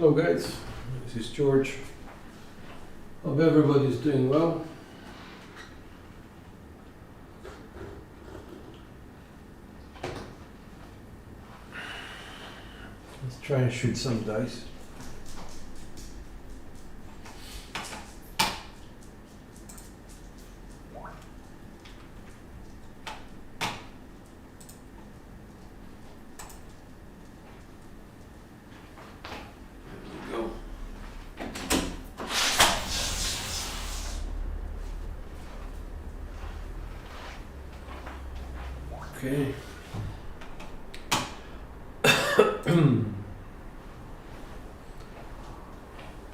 Hello guys, this is George. Hope everybody's doing well. Let's try and shoot some dice. Okay.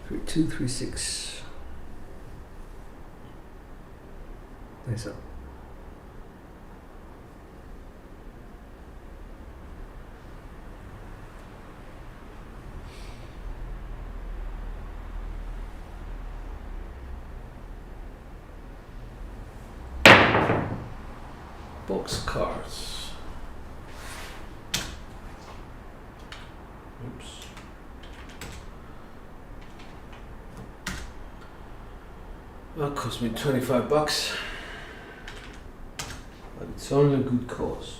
3, 2, 3, 6. Nice up. Box cards. Oops. That cost me $25, but it's only a good cause.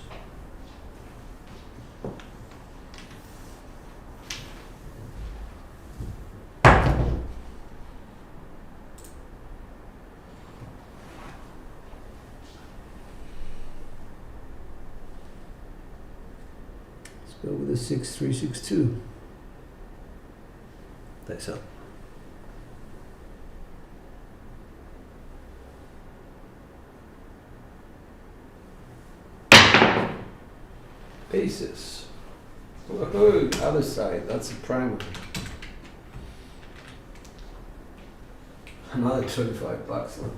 Go with a 6, 3, 6, 2. Dice up. Aces. Whoa, other side, that's a primer. Another $25. Huh?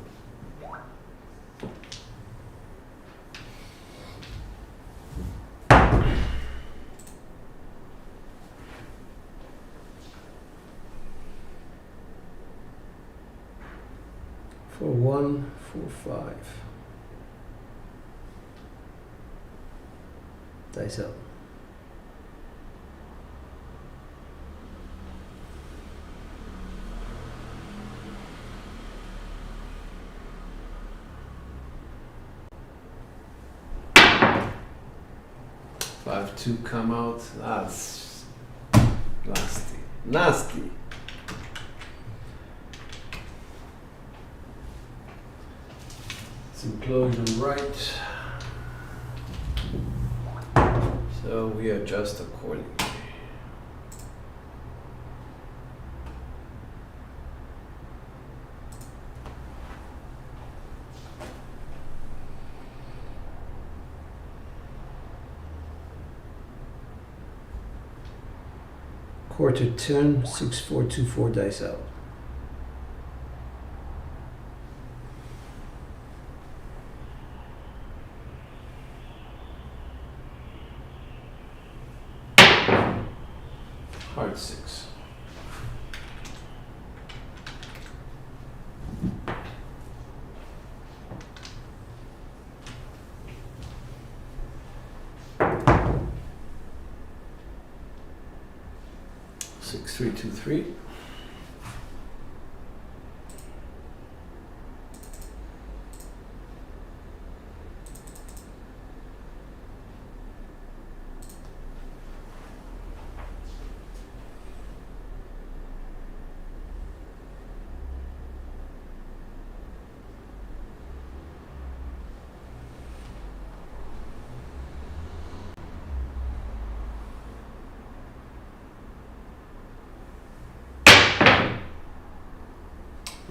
For 1, 4, 5. Dice up. Five, 2 come out. That's nasty. Nasty. Implosion right, so we adjust accordingly. Quarter turn, 6, 4, 2, 4 dice out. Hard 6. Six, 3, 2, 3.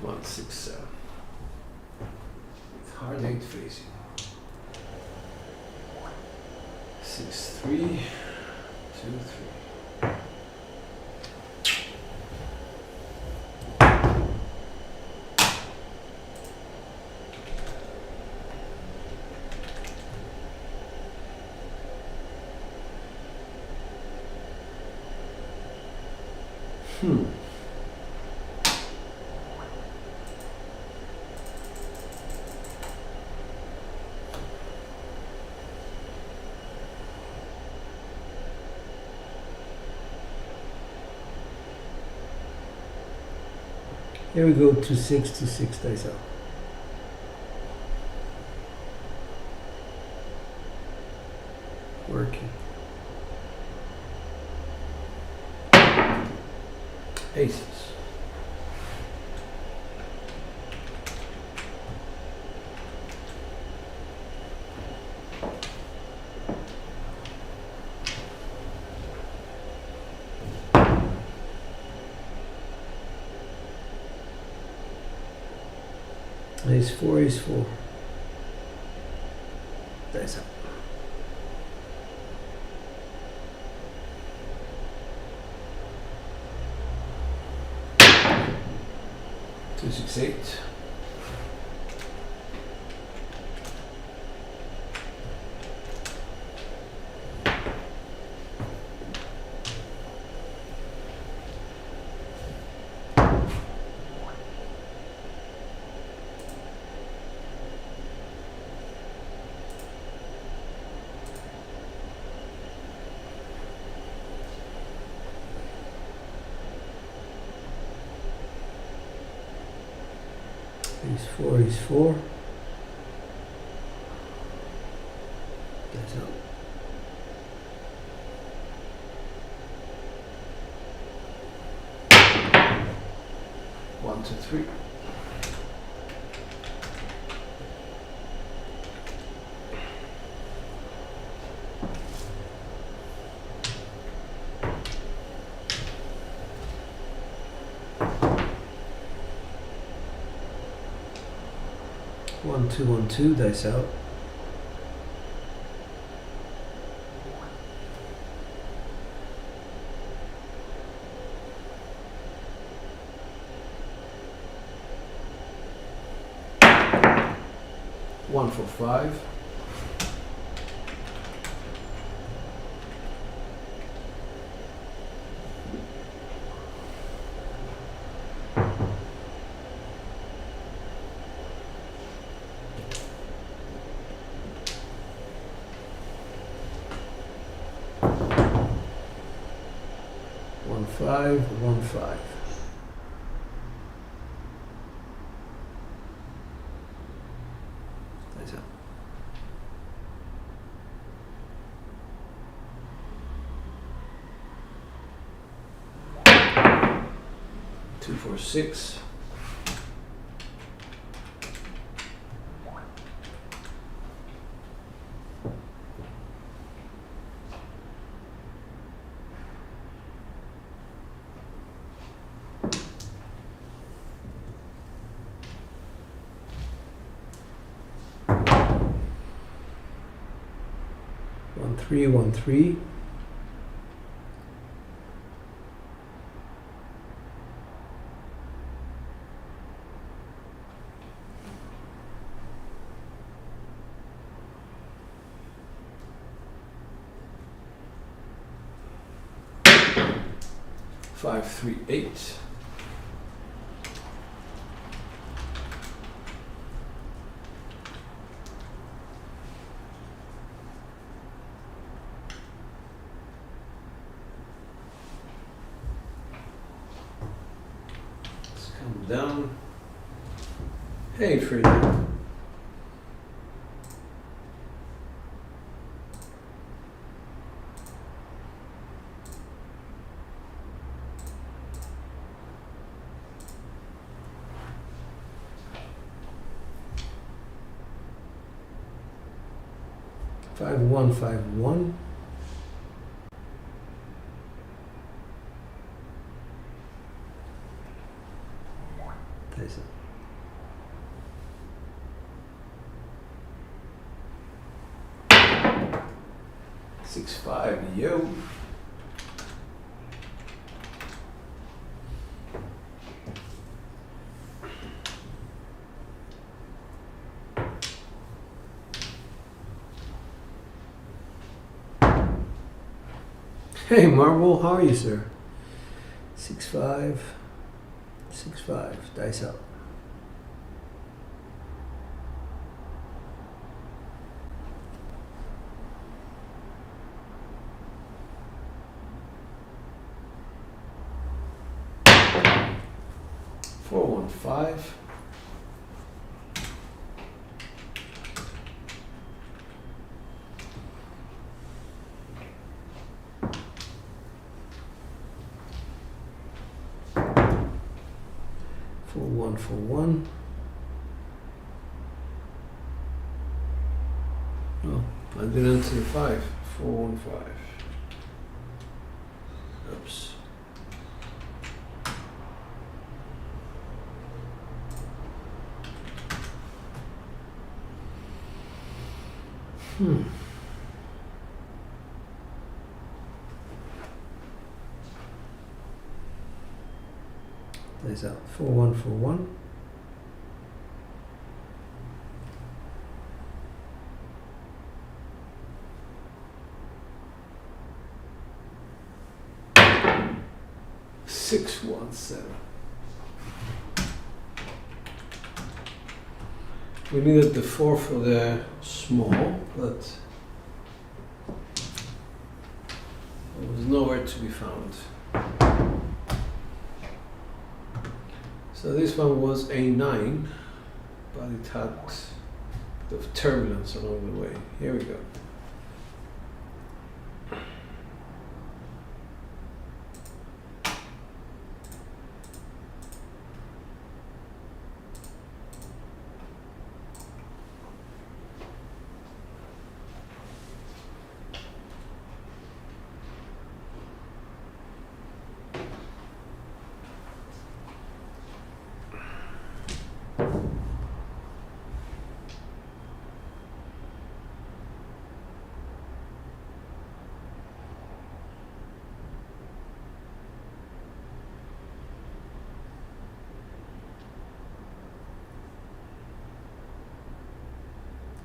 One, 6, 7. With hard 8 facing. 6, 3, 2, 3. Here we go, 2-6, 2-6 dice out. Working. Aces. Ace 4, ace 4. Dice out. Two, 6, 8. Ace 4, ace 4. That's out. One, two, three. One, two, 1, 2, dice out. One, 4, 5. One, 5, 1, 5. That's out. Two, 4, 6. One, 3, 1, 3. Five, 3, 8. Let's come down. Hey, Freddie. Five, 1, 5, 1. That's it. 6, 5, yo. Hey Marvel, how are you, sir? 6, 5, 6, 5, dice out. Four, 1, 415. For one. Oh, I didn't enter the 5. 415. Oops. There's that 4141. Six, 1, 7. We needed the 4 for the small, but it was nowhere to be found. So this one was a 9, but it had a bit of turbulence along the way. Here we go.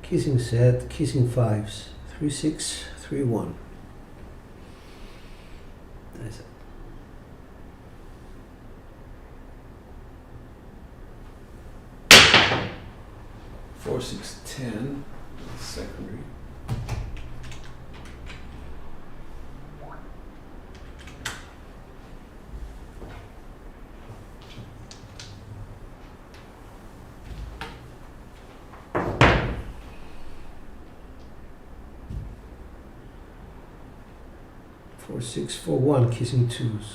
Kissing set, kissing 5s, 3, 6, 3, 1. That's it. Four, 6, 10, secondary. Four, 6, 4, 1, kissing 2s.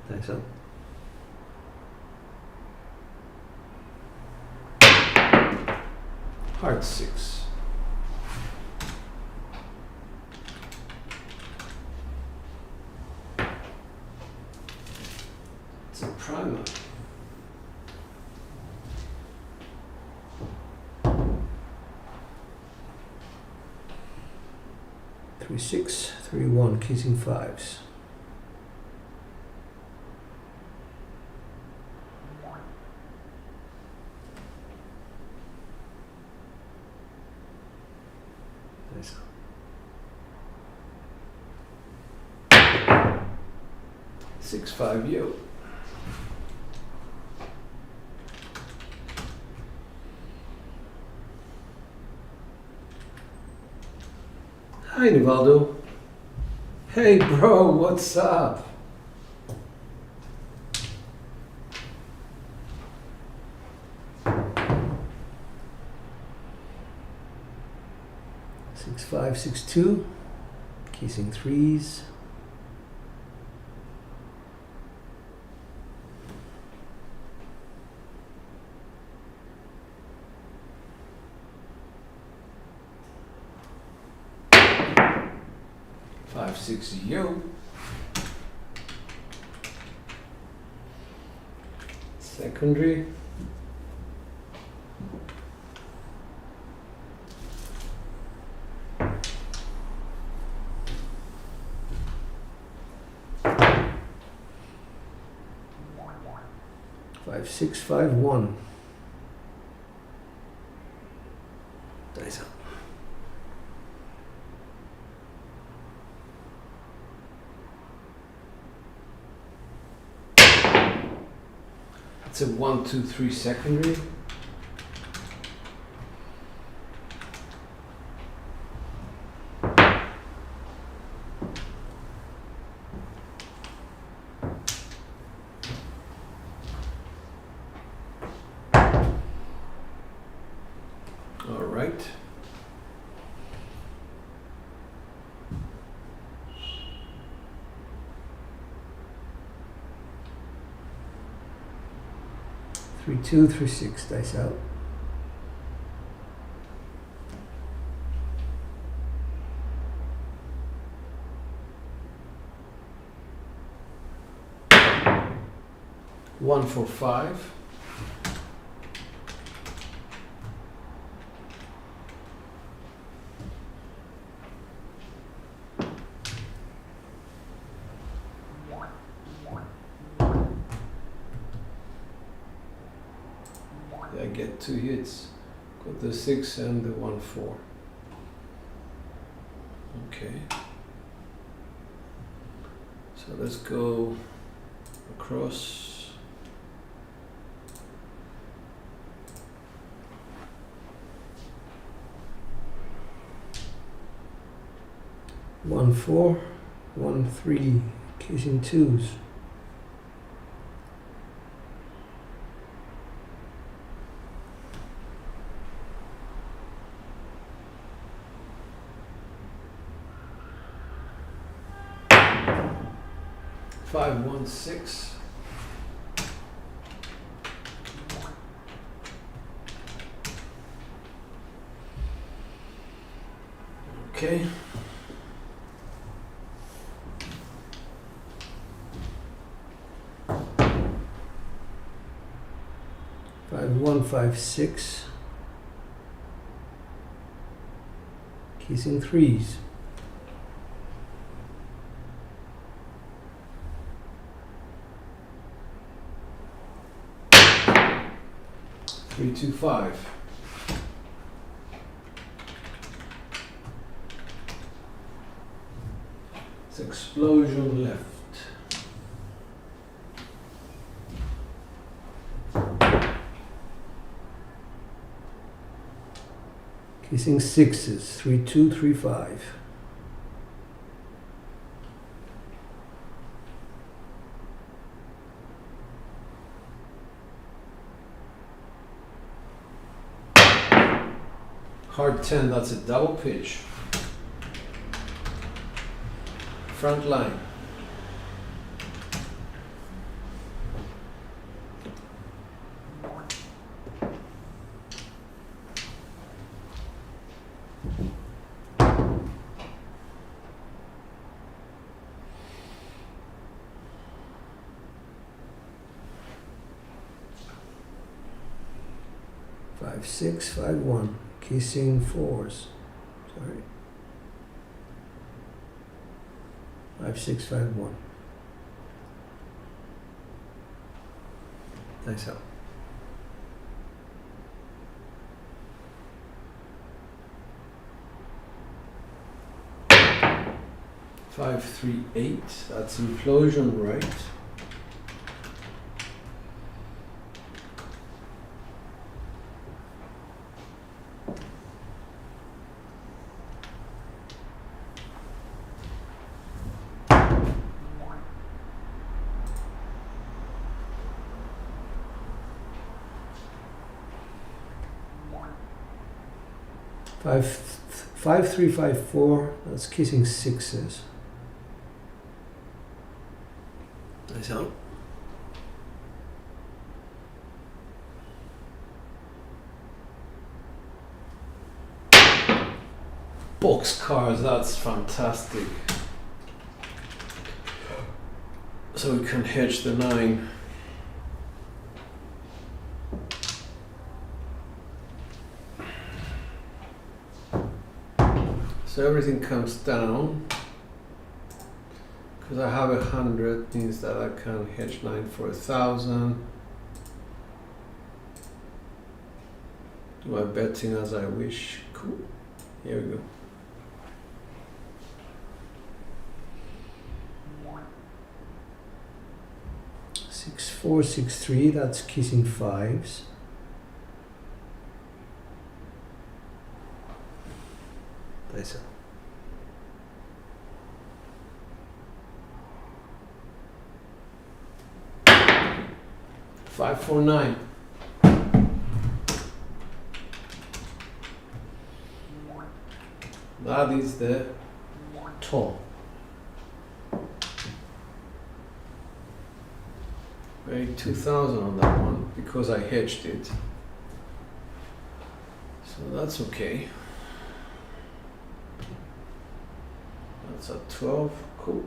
Thanks, so. Heart 6. It's a primer. Three, 6, 3, 1, kissing 5s. Nice. 6, 5, yo. Hi, Nivaldo. Hey, bro, what's up? Six, 5, 6, 2, kissing 3s. Five, 6, yo. Secondary. Five, 6, 5, 1. Dice up. It's a 1, 2, 3 secondary. All right. Three, 2, 3, 6, dice out. One for 5. I get 2 hits. Got the 6 and the 1, 4. Okay. So let's go across. One, 4, 1, 3, casing 2s. Five, 1, 6. Okay. Five, 1, 5, 6. Casing 3s. Three, 2, 5. It's explosion left. Casing 6s. 3, 2, 3, 5. Hard 10, that's a double pitch. Front line. Five, 6, 5, 1. Casing 4s. Sorry. 5, 6, 5, 1. Dice out. Five, 3, 8. That's implosion, right? Five, 3, 5, 4. That's casing 6s. Dice out. Box cars, that's fantastic. So we can hedge the 9. So everything comes down. Because I have 100 means that I can hedge 9 for 1,000. do my betting as I wish. Cool. Here we go. Six, 4, 6, 3, that's kissing fives. That's it. 5, 4, 9. That is the tall. Made 2,000 on that one because I hedged it. So that's okay. That's at 12. Cool.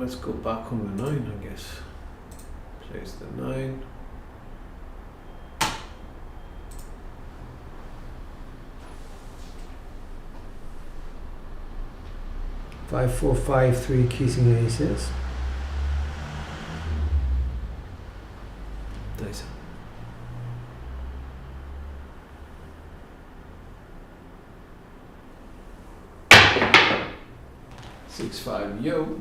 Let's go back on the 9, I guess. Place the 9. Five, 4, 5, 3, kissing aces. Nice. 6, 5, yo.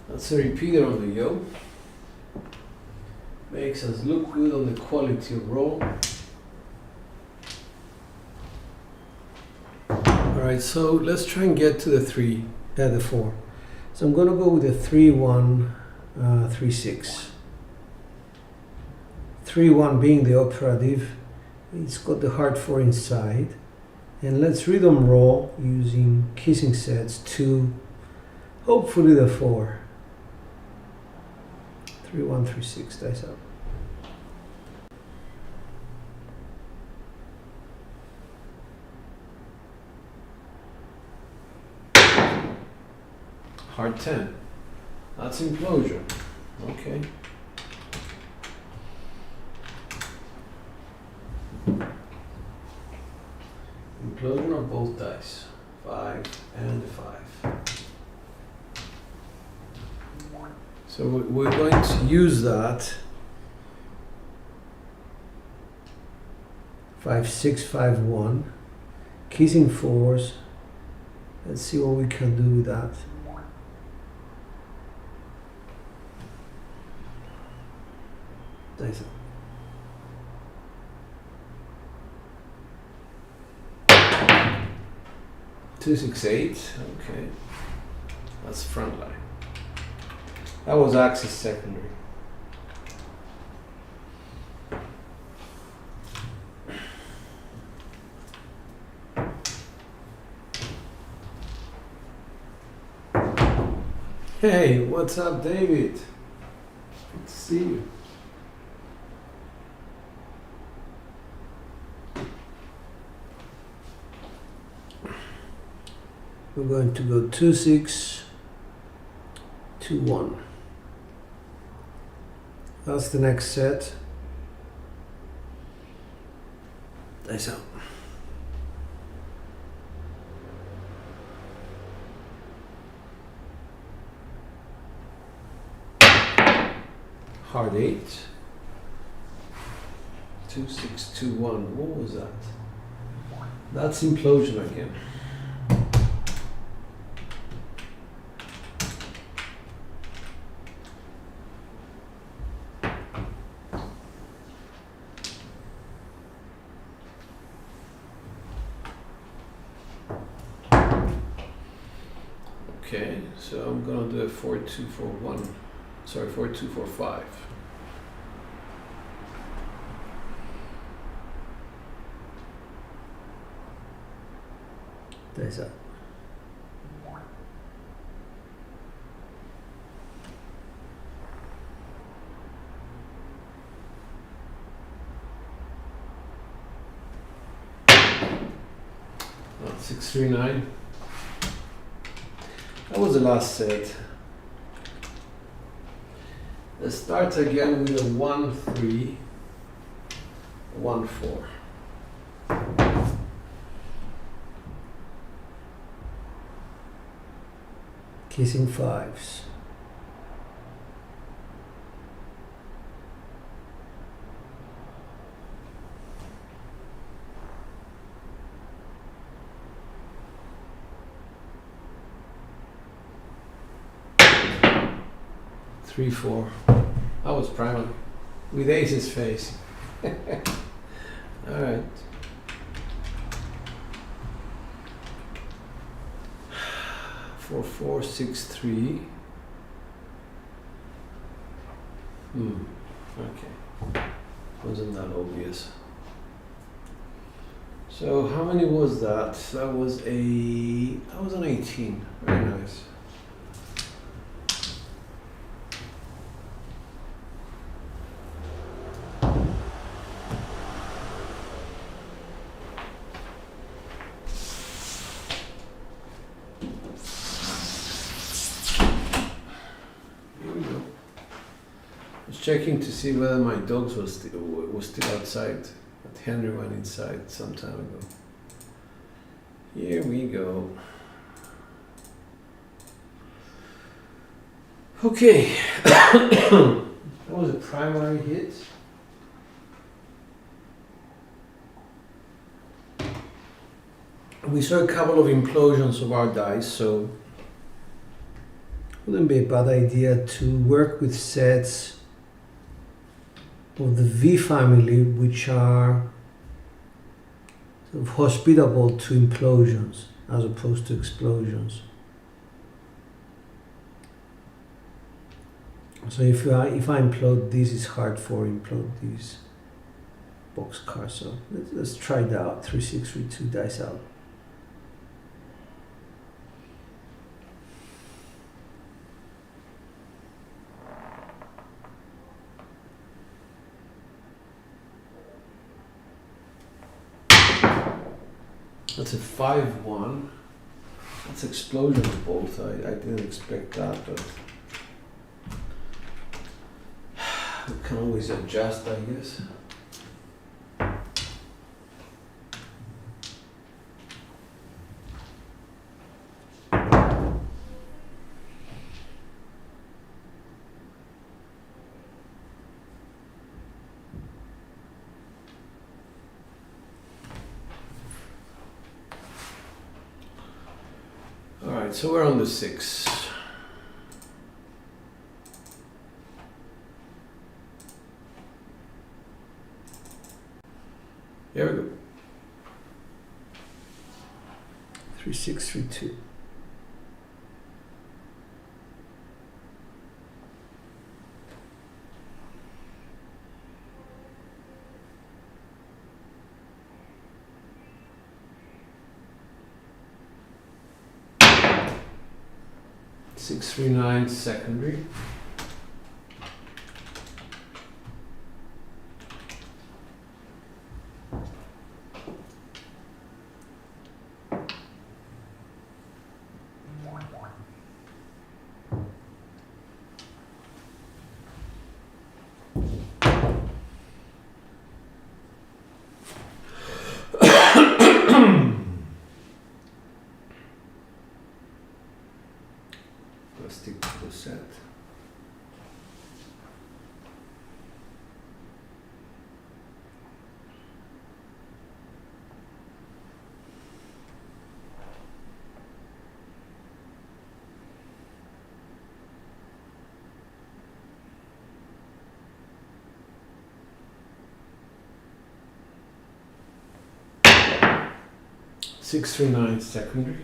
That's a repeater on the yo. Makes us look good on the quality of roll. Alright, so let's try and get to the 4. So I'm gonna go with the 3, 1, 3, 6. 3, 1 being the operative. It's got the heart 4 inside. And let's rhythm roll using kissing sets to hopefully the 4. 3, 1, 3, 6, dice up. Heart 10. That's implosion. Okay. Implosion on both dice. 5 and 5. So we're going to use that. 5, 6, 5, 1. Kissing 4s. Let's see what we can do with that. Nice. 2, 6, 8. Okay. That's front line. That was axis secondary. Hey, what's up, David? Good to see you. We're going to go 2, 6, 2, 1. That's the next set. Dice out. Hard 8. 2, 6, 2, 1. What was that? That's implosion again. Okay, so I'm gonna do a 4, 2, 4, 1. Sorry, 4, 2, 4, 5. Dice up. That's 6, 3, 9. That was the last set. Let's start again with a 1, 3, 1, 4. kissing fives. Three, four. I was primary with aces face. All right. Four, four, six, three. Okay. Wasn't that obvious? So how many was that? That was an 18. Very nice. Checking to see whether my dogs was still outside, but Henry went inside some time ago. Here we go. Okay, that was a primary hit. We saw a couple of implosions of our dice, so it wouldn't be a bad idea to work with sets of the V family, which are sort of hospitable to implosions as opposed to explosions. So if I implode this, it's hard for implode these boxcars. So let's try that out. 3, 6, 3, 2 dice out. That's a 5-1. That's explosion of both. I didn't expect that, but we can always adjust, I guess. So we're on the 6. Here we go. 3, 6, 3, 2. Six, 3, 9 secondary. Stick to the set. Six, 3, 9 secondary.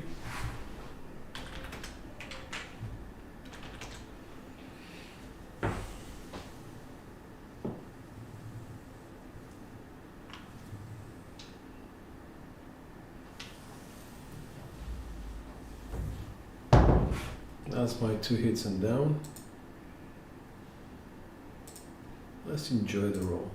That's my 2 hits and down. Let's enjoy the roll.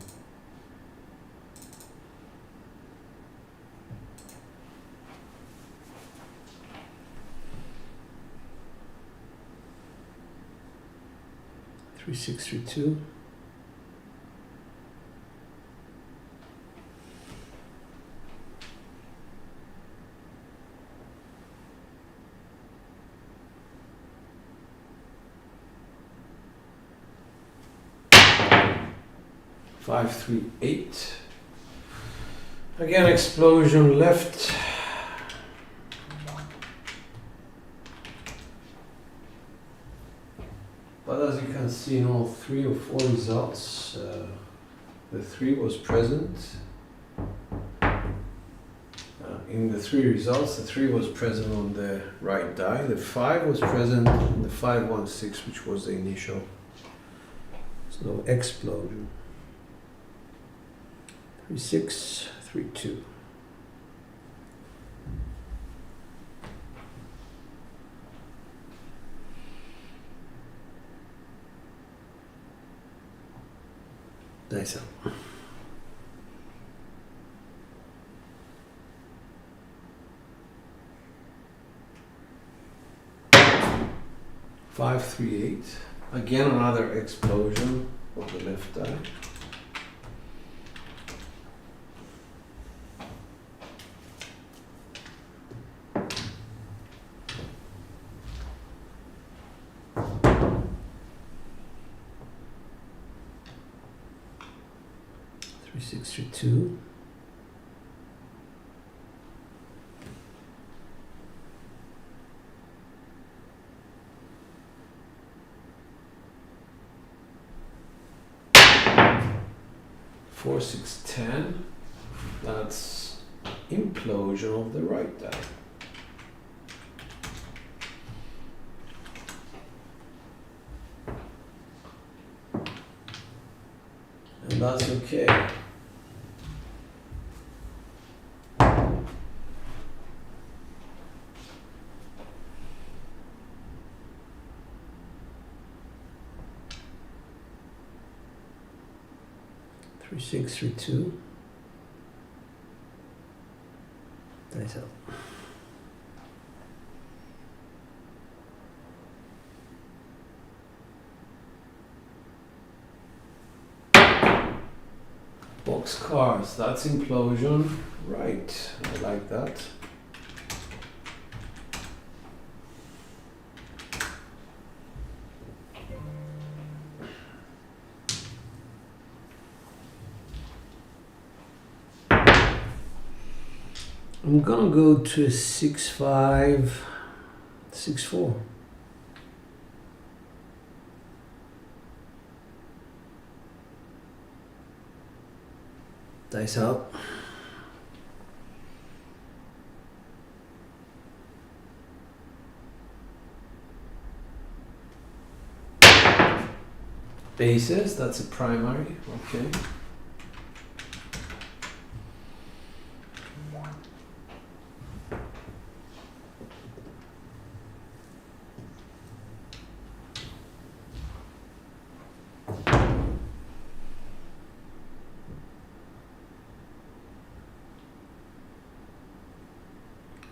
Three, 6, 3, 2. 538. Again, explosion left. But as you can see in all 3 or 4 results, the 3 was present. In the 3 results, the 3 was present on the right die, the 5 was present on the 516, which was the initial. There's no explosion. 36, 32. Nice. 538. Again, another explosion of the left die. Three, 6, 3, 2. Four, 6, 10. That's implosion of the right die. And that's okay. Three, 6, 3, 2. Nice out. Box cars, that's implosion. Right, I like that. I'm gonna go to a 6, 5, 6, 4. Dice out. Bases, that's a primary, okay.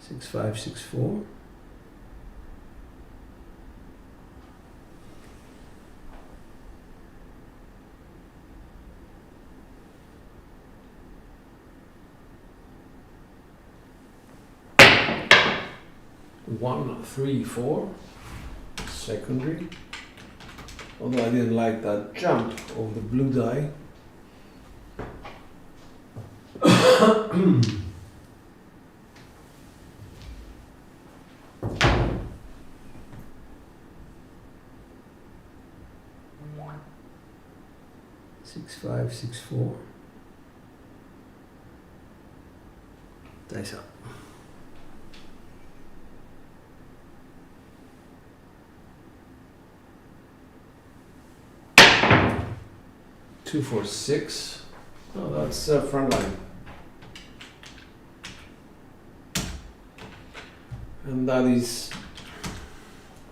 Six, 5, 6, 4. One, 3, 4. Secondary. Although I didn't like that jump of the blue die. 6, 5, 6, 4. Dice up. Two, 4, 6. Oh, that's front line. And that is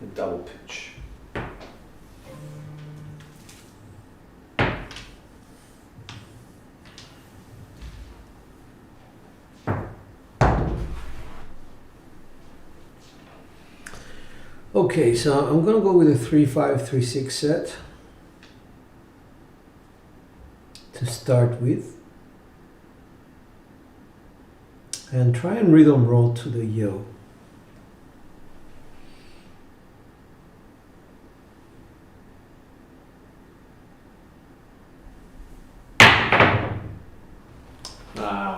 a double pitch. Okay, so I'm gonna go with a 3, 5, 3, 6 set to start with, and try and rhythm roll to the yo.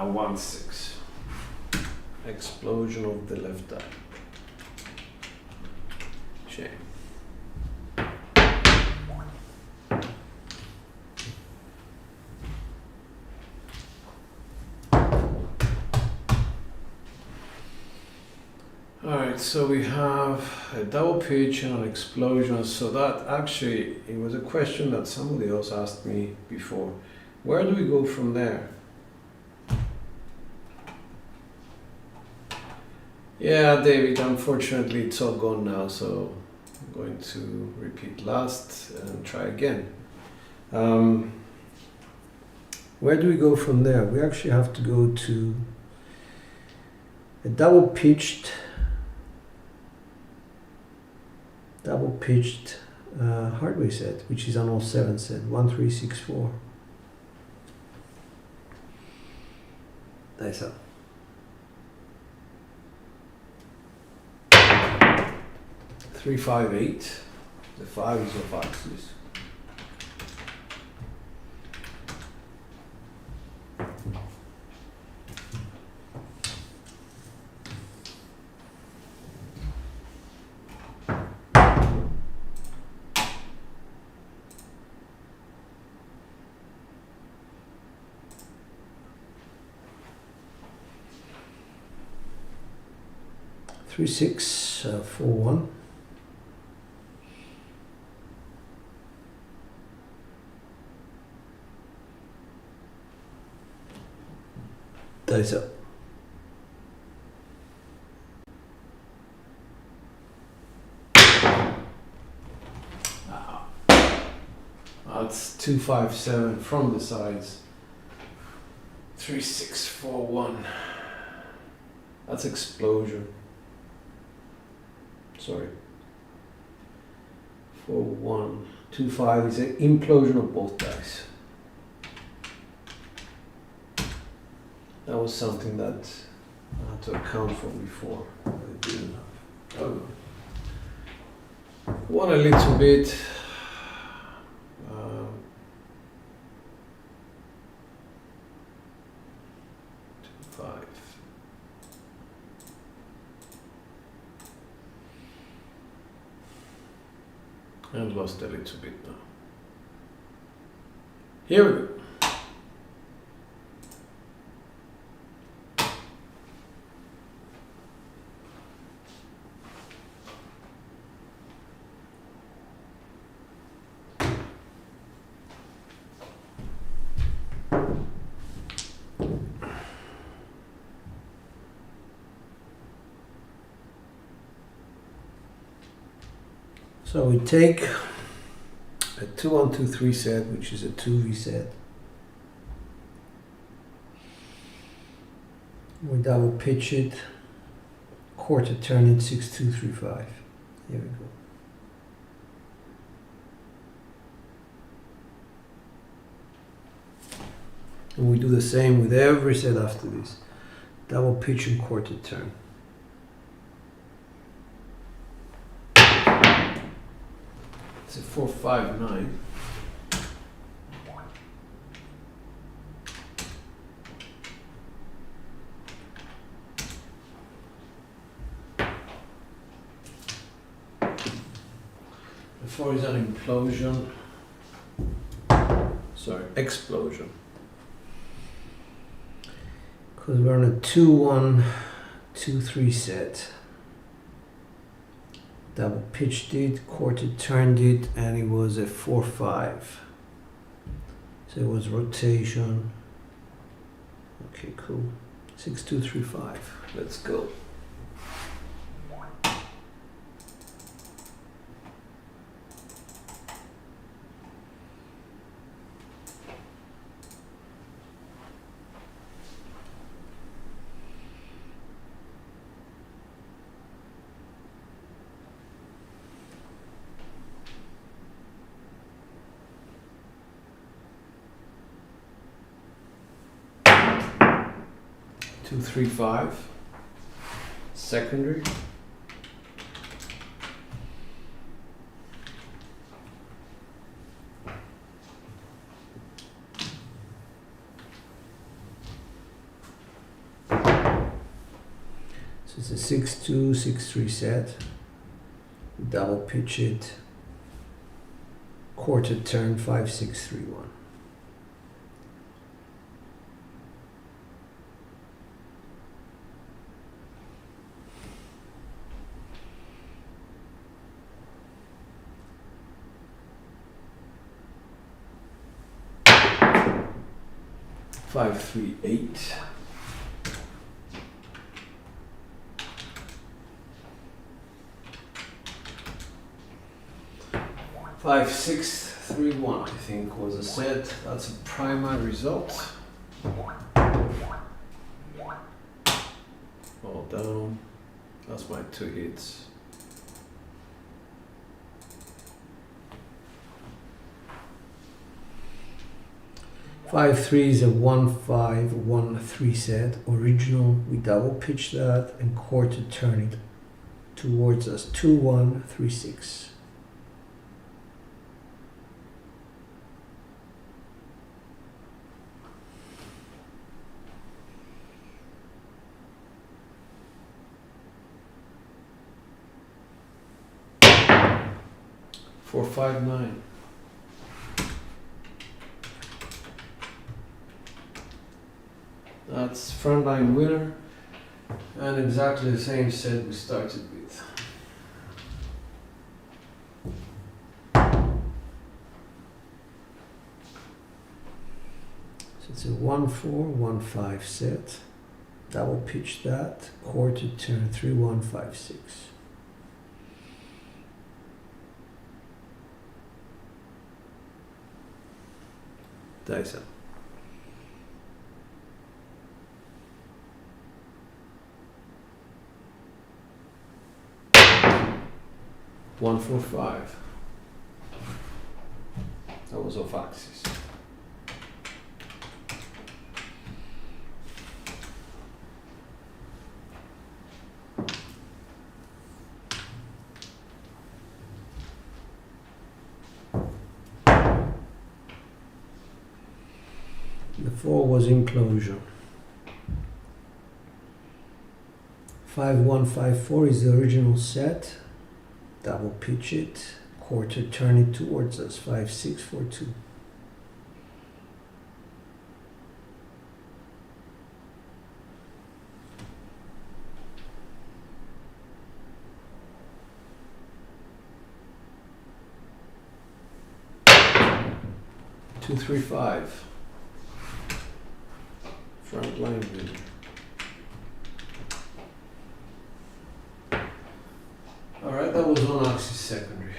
1-6. Explosion of the left eye. Shame. Alright, so we have a double pitch and an explosion. So that actually, it was a question that somebody else asked me before. Where do we go from there? Yeah, David, unfortunately it's all gone now, so I'm going to repeat last and try again. Where do we go from there? We actually have to go to a double pitched hardware set, which is an all 7 set, 1-3-6-4. Nice up. Three, 5, 8. The 5 is off axis. Three, 6, 4, 1. Dice up. That's 2, 5, 7 from the sides. 3, 6, 4, 1. That's explosion. Sorry. 4, 1. 2, 5 is an implosion of both dice. That was something that I had to account for before. I didn't have. One a little bit. 2, 5. I've lost a little bit now. Here we go. So we take a 2-1-2-3 set, which is a 2V set. We double pitch it, quarter turn it, 6-2-3-5. Here we go. And we do the same with every set after this. Double pitch and quarter turn. It's a 4, 5, 9. The 4 is an implosion. Sorry, explosion. Because we're on a 2-1-2-3 set. Double pitched it, quarter turned it, and it was a 4-5. So it was rotation. Okay, cool. 6-2-3-5. Let's go. Two, 3, 5. Secondary. it's a 6-2-6-3 set. Double pitch it. Quarter turn 5-6-3-1. Five, three, eight. Five, 6-3-1, I think was a set. That's a primary result. All down. That's my 2 hits. 5-3 is a 1-5-1-3 set. Original, we double pitch that and quarter turn it towards us. 2-1-3-6. Four, 5, 9. That's frontline winner, and exactly the same set we started with. So it's a 1-4-1-5 set. Double pitch that. Quarter turn 3-1-5-6. Dice up. One, 4, 5. That was off axis. The 4 was implosion. 5-1-5-4 is the original set. Double pitch it, quarter turn it towards us. 5-6-4-2. Two, 3, 5. Front line winner. Alright, that was on axis secondary.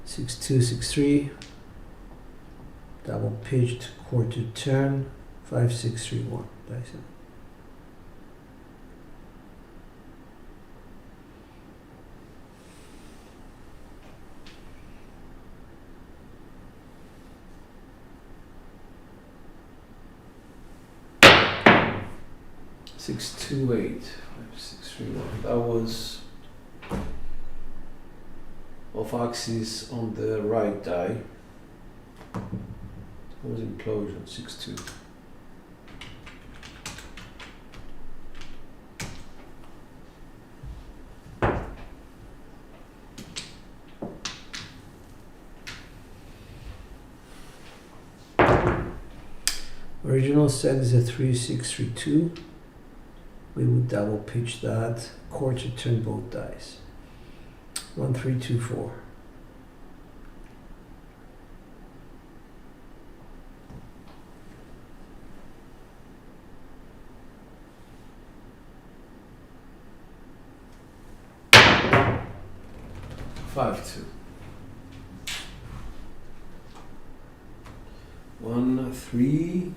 Six two, 6-3. Double pitched, quarter turn. 5-6-3-1. Dice up. Six, 2, 8. 5, 6, 3, 1. That was off axis on the right die. That was implosion. 6-2. Original set is a 3-6-3-2. We would double pitch that, quarter turn both dice. 1-3-2-4. Five, 2. 1, 3,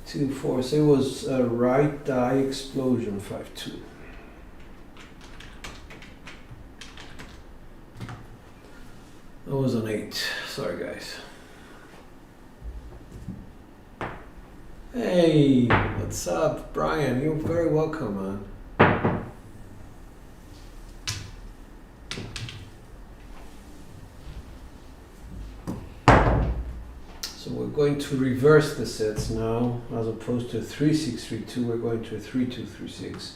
2, 4. So it was a right die explosion. 5-2. That was an 8. Sorry, guys. Hey, what's up, Brian? You're very welcome, man. going to reverse the sets now. As opposed to a 3-6-3-2, we're going to a 3-2-3-6.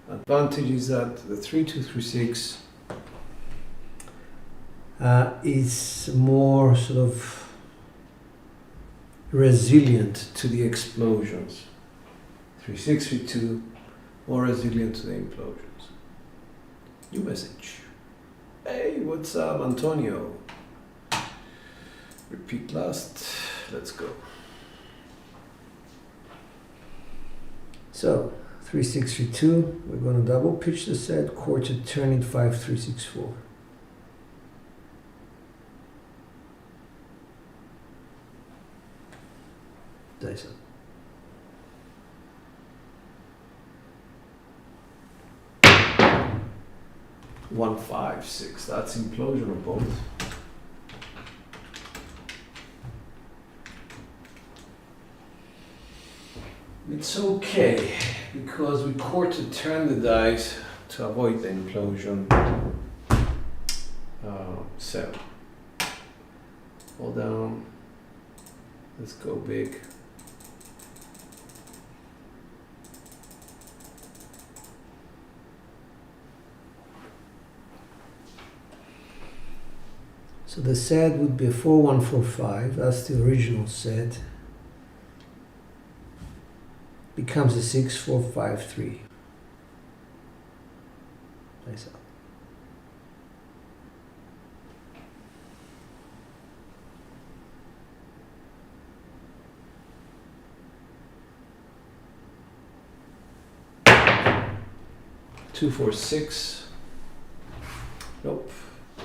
Advantage is that the 3-2-3-6 is more sort of resilient to the explosions. 3-6-3-2, more resilient to the implosions. New message. Hey, what's up, Antonio? Repeat last. Let's go. So 3-6-3-2, we're going to double pitch the set, quarter turn it 5-3-6-4. Dice up. 1-5-6. That's implosion of both. It's okay because we quarter turn the dice to avoid the implosion. So, hold down. Let's go big. So the set would be a 4-1-4-5. That's the original set. Becomes a 6-4-5-3. Nice up. Two, 4, 6. Nope.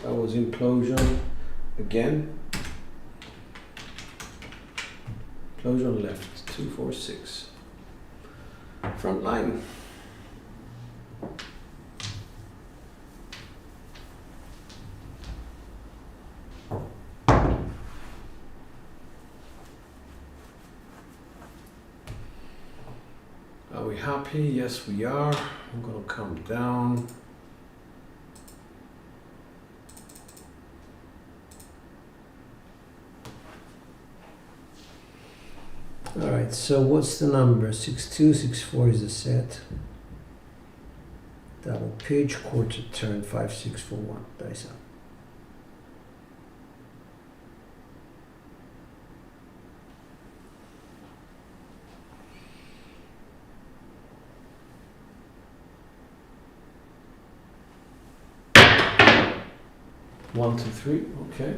That was implosion again. Implosion left. 2, 4, 6. Front line. Are we happy? Yes, we are. I'm going to come down. Alright, so what's the number? 6-2, 6-4 is the set. Double pitch, quarter turn, 5-6-4-1. Dice up. One, 2, 3. Okay.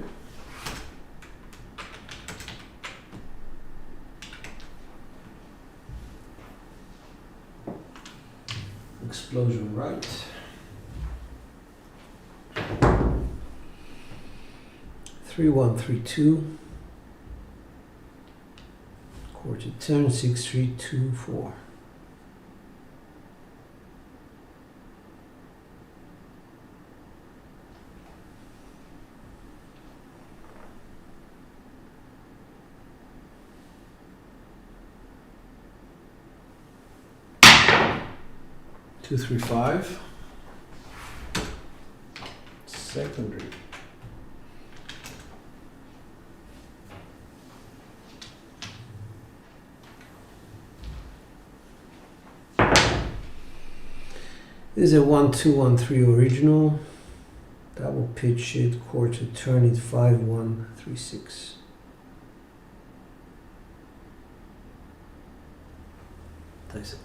Explosion right. Three, 1, 3, 2. Quarter turn, 6-3-2-4. Two, 3, 5. Secondary. This is a 1-2-1-3 original. Double pitch it, quarter turn it, 5-1-3-6. Dice up.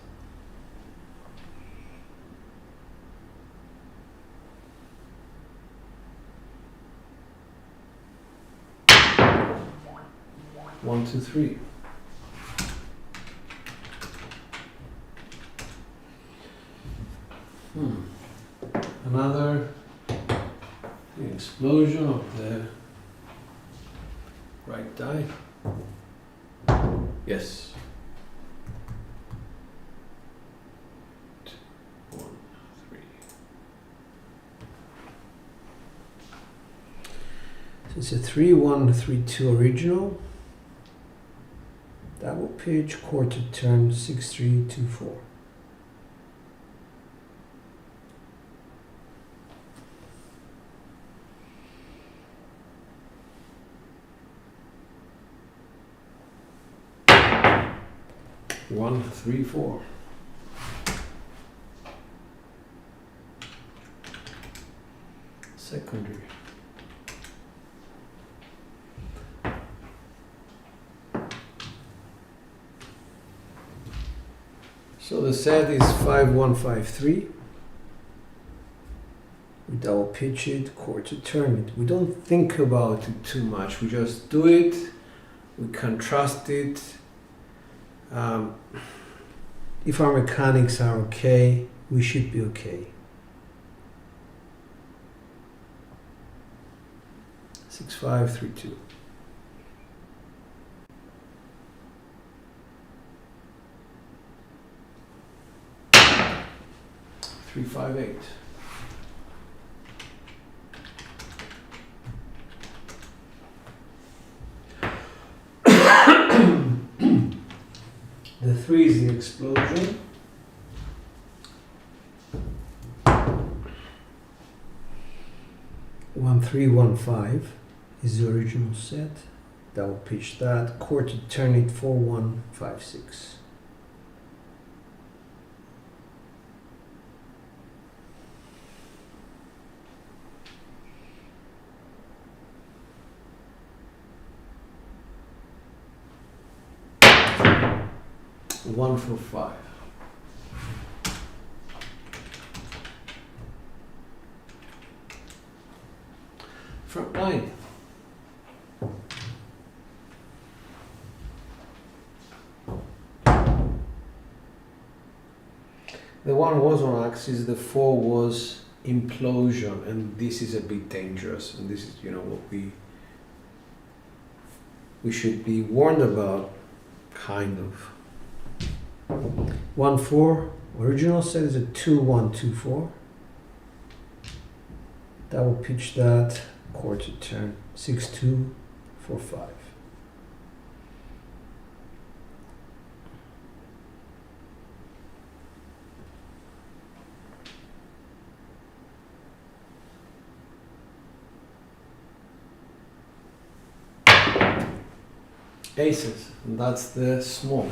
One, 2, 3. Another explosion of the right die. Yes. 2, 1, 3. So it's a 3-1-3-2 original. Double pitch, quarter turn, 6-3-2-4. 1, 3, 4. Secondary. So the set is 5153. We double pitch it, quarter turn it. We don't think about it too much. We just do it. We contrast it. If our mechanics are okay, we should be okay. 6532. 358. The 3 is the explosion. One 3 1 5 is the original set. Double pitch that. Quarter turn it 4 1 5 6. One for 5. Front 9. The 1 was on axis, the 4 was implosion, and this is a bit dangerous, and this is, you know, what we should be warned about, kind of. 1 4 original set is a 2 1 2 4. Double pitch that, quarter turn 6 2 4 5. Aces, and that's the small.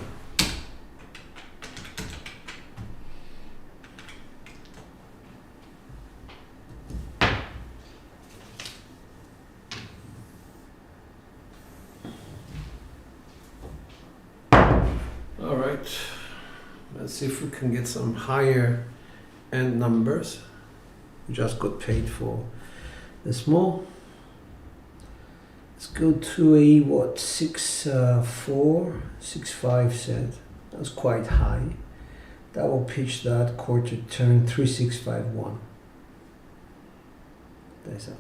Let's see if we can get some higher end numbers. We just got paid for the small. Let's go to a 6 4 6 5 set. That's quite high. Double pitch that, quarter turn 3 6 5 1. That's all.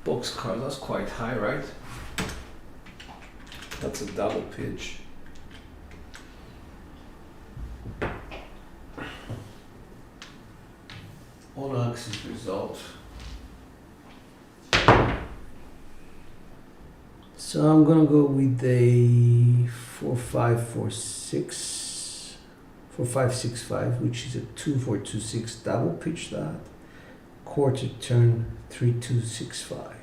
Box card, that's quite high, right? That's a double pitch. On axis result. So I'm gonna go with a 4 5 4 6 4 5 6 5, which is a 2 4 2 6. Double pitch that. Quarter turn 3 2 6 5.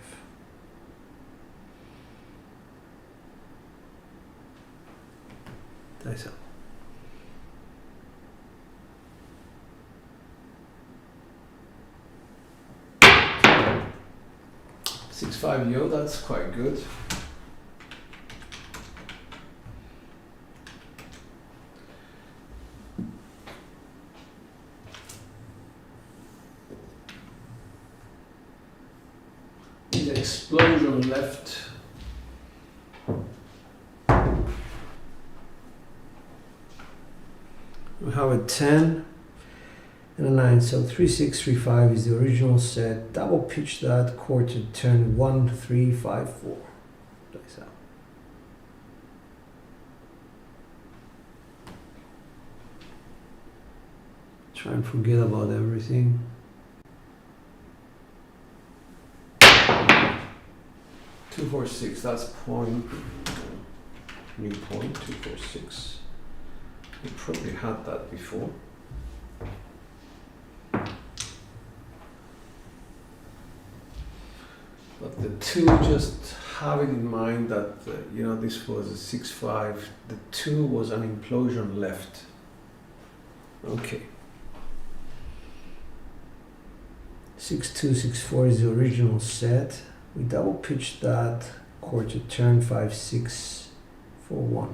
That's all. Six five yo, that's quite good. The explosion left. We have a 10 and a 9, so 3 6 3 5 is the original set. Double pitch that, quarter turn 1 3 5 4. That's out. Try and forget about everything. Two 4 6. That's point. New point. 2 4 6. We probably had that before. But the 2, just have it in mind that, you know, this was a 6-5. The 2 was an implosion left. Okay. 6264 is the original set. We double pitched that quarter turn 5641.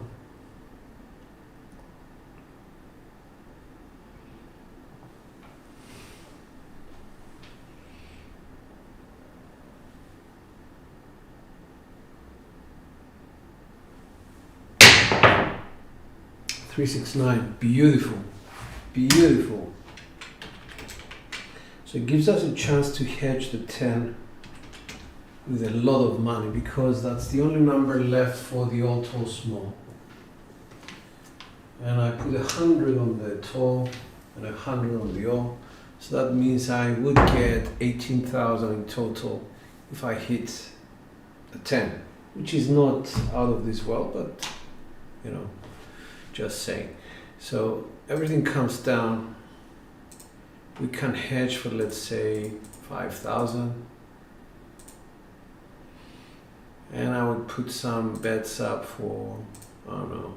$369, beautiful, beautiful. So it gives us a chance to hedge the 10 with a lot of money, because that's the only number left for the all tall small. And I put 100 on the tall and 100 on the all. So that means I would get 18,000 in total if I hit a 10, which is not out of this world, but you know, just saying. So everything comes down. We can hedge for, let's say, 5,000. And I would put some bets up for, I don't know,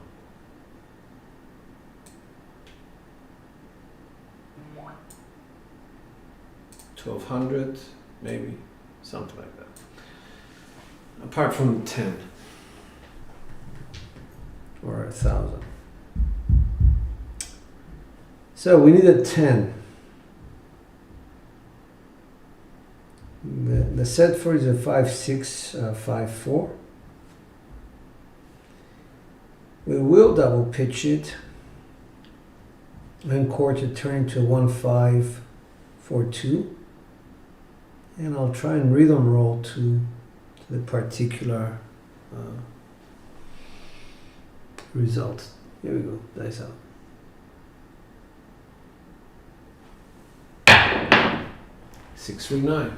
$1,200, maybe, something like that. Apart from 10. Or 1,000. So we need a 10. The set for is a 5-6-5-4. We will double pitch it and quarter turn into a 1-5-4-2, and I'll try and rhythm roll to the particular result. Here we go, dice out. $639.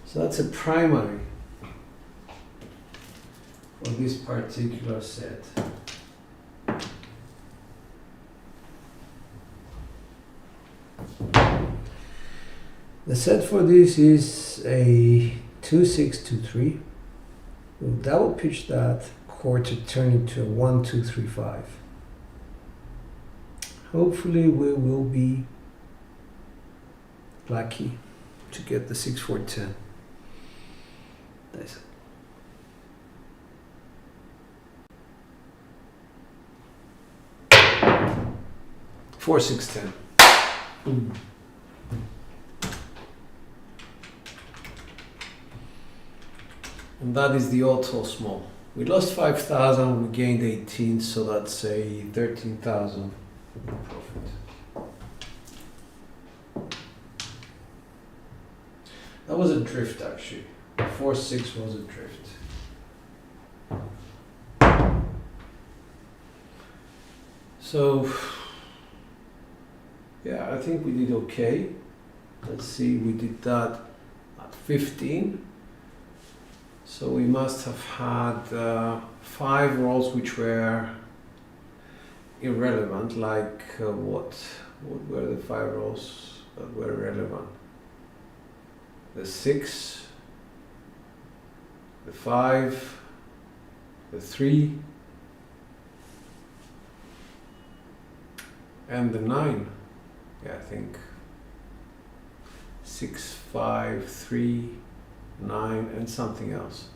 So that's a primary for this particular set. The set for this is a 2-6-2-3. We'll double pitch that quarter turn into a 1-2-3-5. Hopefully we will be lucky to get the 6-4-10. Nice. Four, 6, 10. And that is the all tall small. We lost 5,000, we gained 18, so that's a 13,000 profit. That was a drift actually. 4-6 was a drift. So yeah, I think we did okay. Let's see, we did that at 15. So we must have had 5 rolls which were irrelevant, like what were the 5 rolls that were relevant? The 6, the 5, the 3, and the 9. Yeah, I think 6, 5, 3, 9, and something else.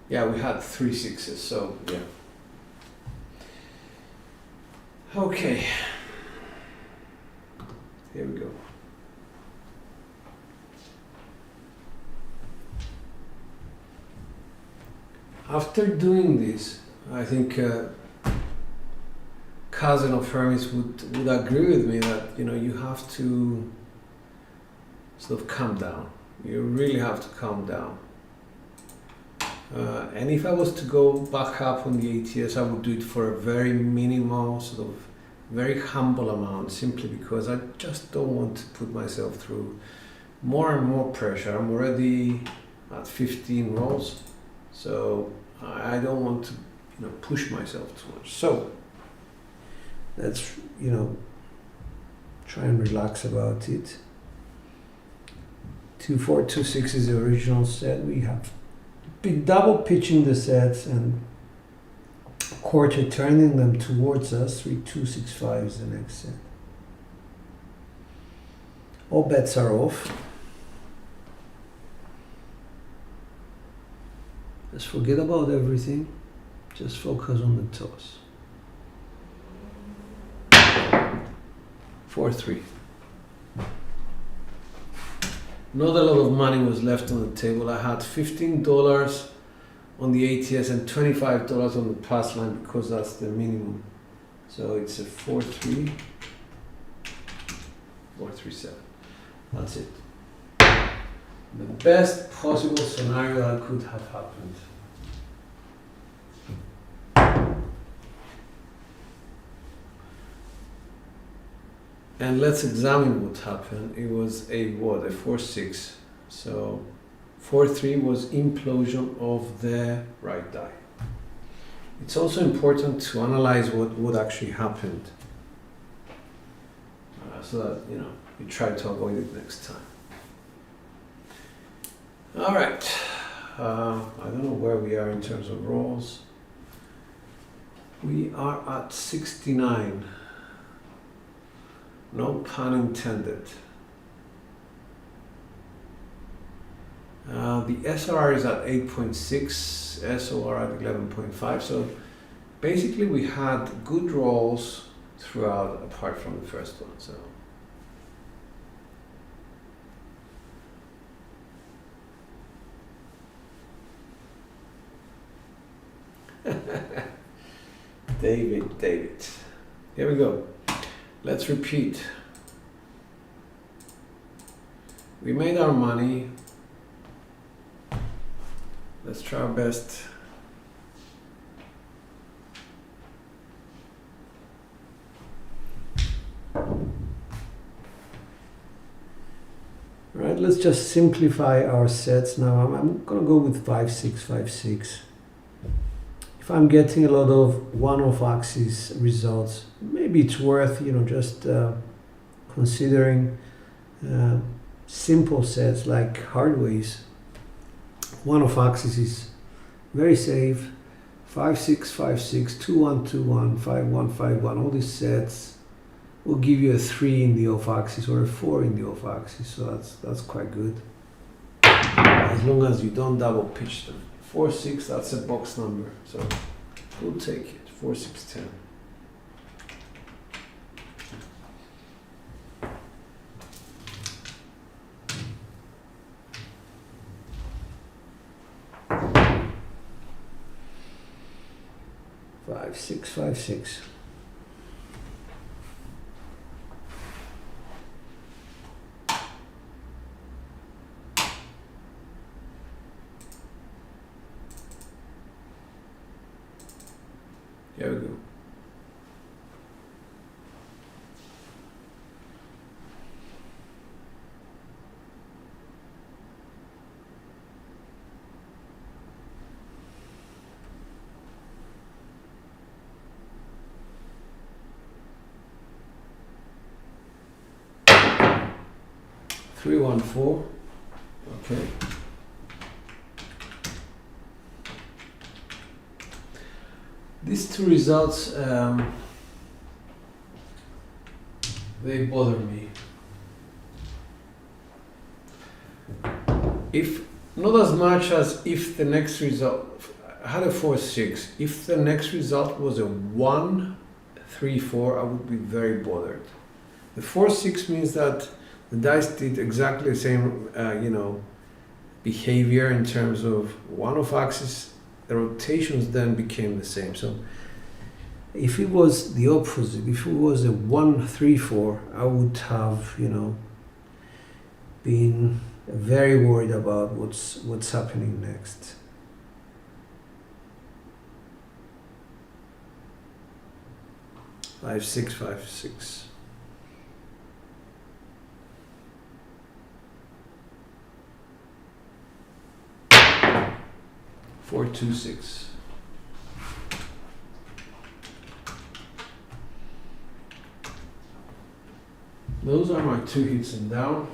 Yeah, we had 3 6s, so yeah. Okay, here we go. After doing this, I think cousin of Hermes would agree with me that, you know, you have to sort of calm down. You really have to calm down. And if I was to go back up on the ATS, I would do it for a very minimal, sort of very humble amount, simply because I just don't want to put myself through more and more pressure. I'm already at 15 rolls, So I don't want to, push myself too much. So let's, try and relax about it. 2426 is the original set. We have been double pitching the sets and quarter turning them towards us. 3265 is the next set. All bets are off. Just forget about everything. Just focus on the toss. 4-3. Not a lot of money was left on the table. I had $15 on the ATS and $25 on the pass line because that's the minimum. So it's a 4-3, 4-3-7. That's it. The best possible scenario that could have happened. And let's examine what happened. It was a 4-6. So 4-3 was implosion of the right die. It's also important to analyze what actually happened, so that you try to avoid it next time. All right. I don't know where we are in terms of rolls. We are at 69. No pun intended. The SRR is at 8.6, SOR at 11.5. So basically we had good rolls throughout apart from the first one. So David. Here we go. Let's repeat. We made our money. Let's try our best. Right, let's just simplify our sets now. I'm gonna go with 5-6, 5-6. If I'm getting a lot of one-off axis results, maybe it's worth, just considering simple sets like Hardways. One-off axis is very safe. 5-6, 5-6, 2-1, 2-1, 5-1, 5-1. All these sets will give you a 3 in the off axis or a 4 in the off axis. So that's quite good, as long as you don't double pitch them. 4-6, that's a box number, so we'll take it. 4-6-10. Five, six, 5-6. Here we go. Three, 1, 4. Okay. These two results, they bother me. If not as much as if the next result, I had a 4-6. If the next result was a 1, 3, 4, I would be very bothered. The 4-6 means that the dice did exactly the same, behavior in terms of one-off axis. The rotations then became the same. So if it was the opposite, if it was a 1, 3, 4, I would have, been very worried about what's happening next. 5-6, 5-6. 426. Those are my 2 hits and down.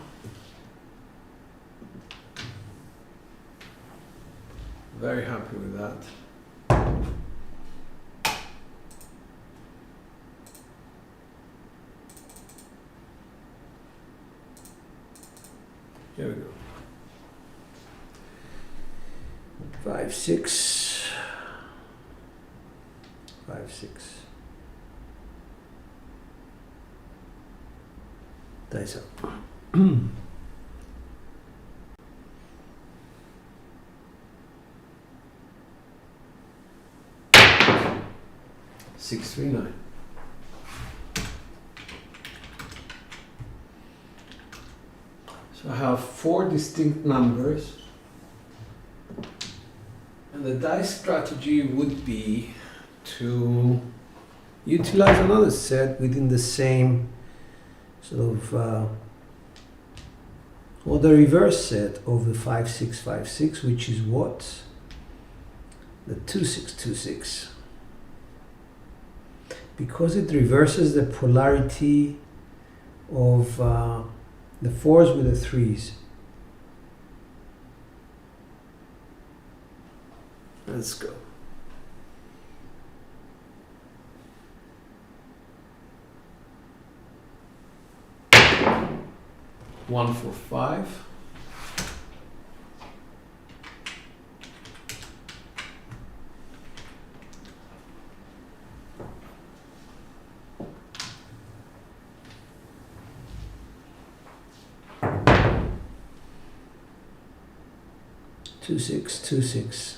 Very happy with that. Here we go. 5, 6, 5, 6. Dice up. 639. So I have 4 distinct numbers, and the dice strategy would be to Utilize another set within the same sort of or the reverse set of the 5, 6, 5, 6, which is what? The 2, 6, 2, 6. Because it reverses the polarity of the 4s with the 3s. Let's go. one for 5. Two, 6, 2, 6.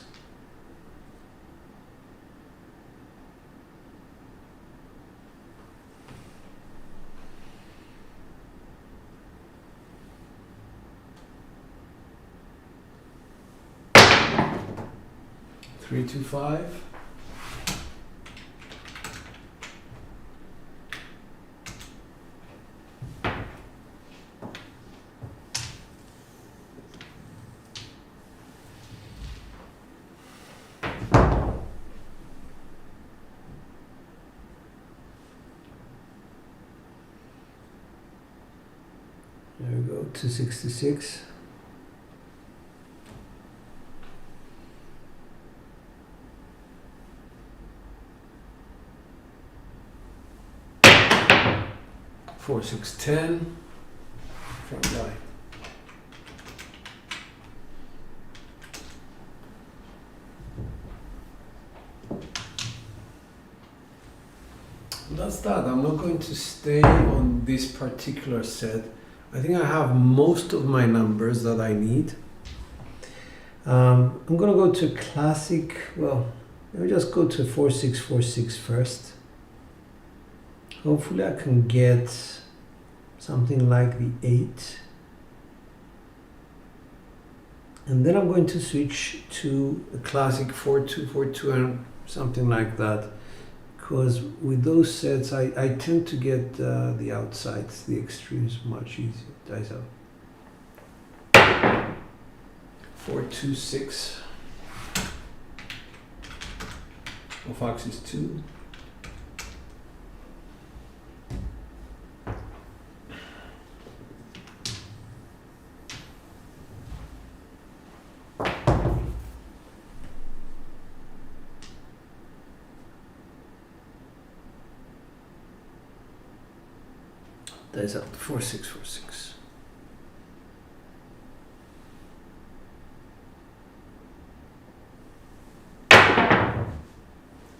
Three, 2, 5. There we go, 266. Four, 6, 10. Front die. That's that. I'm not going to stay on this particular set. I think I have most of my numbers that I need. I'm going to go to classic. Well, let me just go to 4, 6, 4, 6 first. Hopefully I can get something like the 8. And then I'm going to switch to a classic 4, 2, 4, 2 and something like that. Because with those sets, I tend to get the outsides, the extremes much easier. Dice out. 4, 2, 6. Of axis 2. Dice out. 4, 6, 4, 6.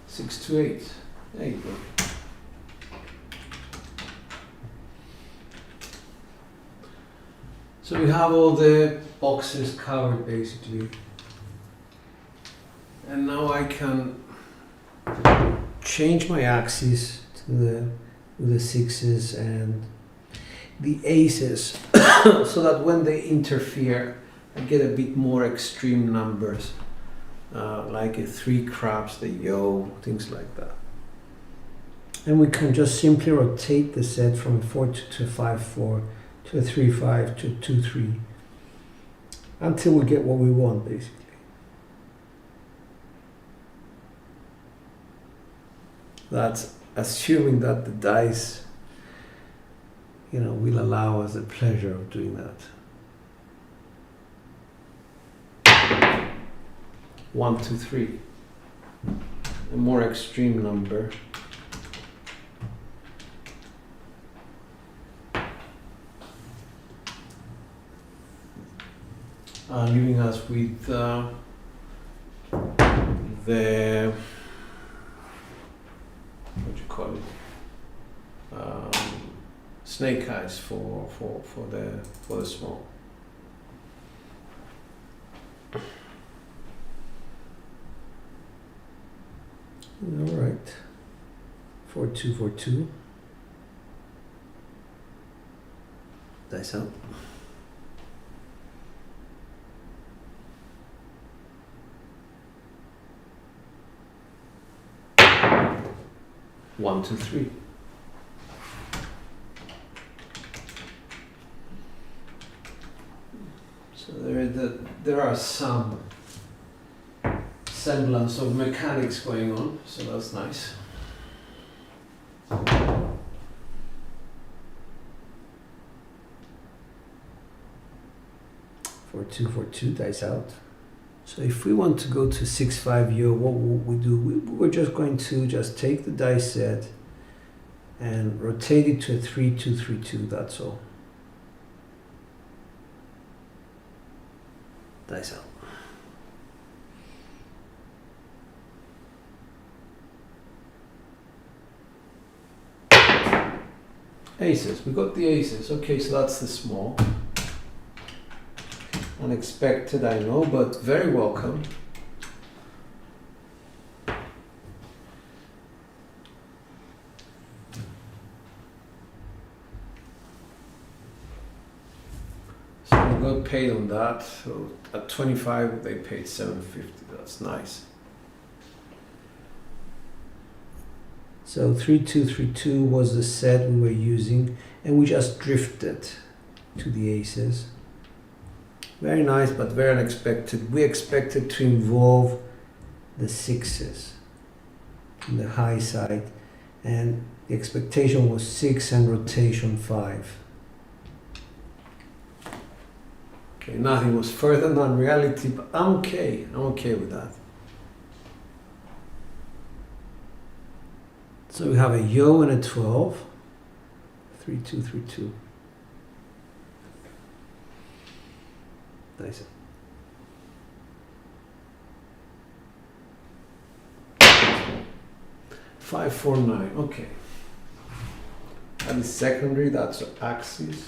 Six, 2, 8. There you go. So we have all the boxes covered basically. And now I can Change my axis to the 6s and the aces so that when they interfere, I get a bit more extreme numbers, like a 3 craps, the yo, things like that. And we can just simply rotate the set from a 4 to a 5 4 to a 3 5 to a 2 3 until we get what we want, basically. That's assuming that the dice, will allow us the pleasure of doing that. 1, 2, 3. A more extreme number. Leaving us with the what do you call it? Snake eyes for the small. All right. 4, 2, 4, 2. Dice out. One, two, three. So there are some semblance of mechanics going on, so that's nice. 4, 2, 4, 2, dice out. So if we want to go to 6-5 yo, what will we do? We're just going to just take the dice set and rotate it to a 3-2-3-2, that's all. Dice out. Aces, we got the aces. Okay, so that's the small. Unexpected, I know, but very welcome. So we got paid on that. So at 25, they paid $7.50. That's nice. So 3-2-3-2 was the set we were using, and we just drifted to the aces. Very nice, but very unexpected. We expected to involve the sixes on the high side, and the expectation was 6 and rotation 5. Okay, nothing was further than reality, but I'm okay. I'm okay with that. So we have a yo and a 12. 3-2-3-2. Nice. Five, 4, 9. Okay. That is secondary. That's axis.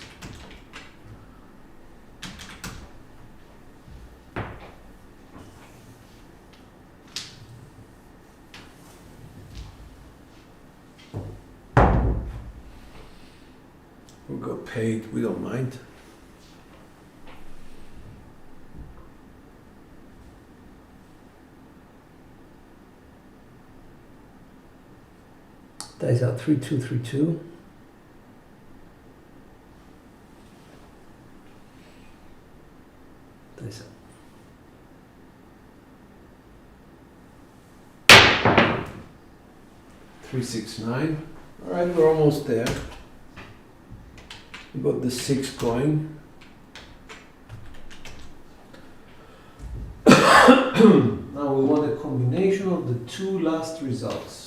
We got paid. We don't mind. Dice out 3-2-3-2. Dice out 3-6-9. All right, we're almost there. We got the 6 going. Now we want a combination of the 2 last results.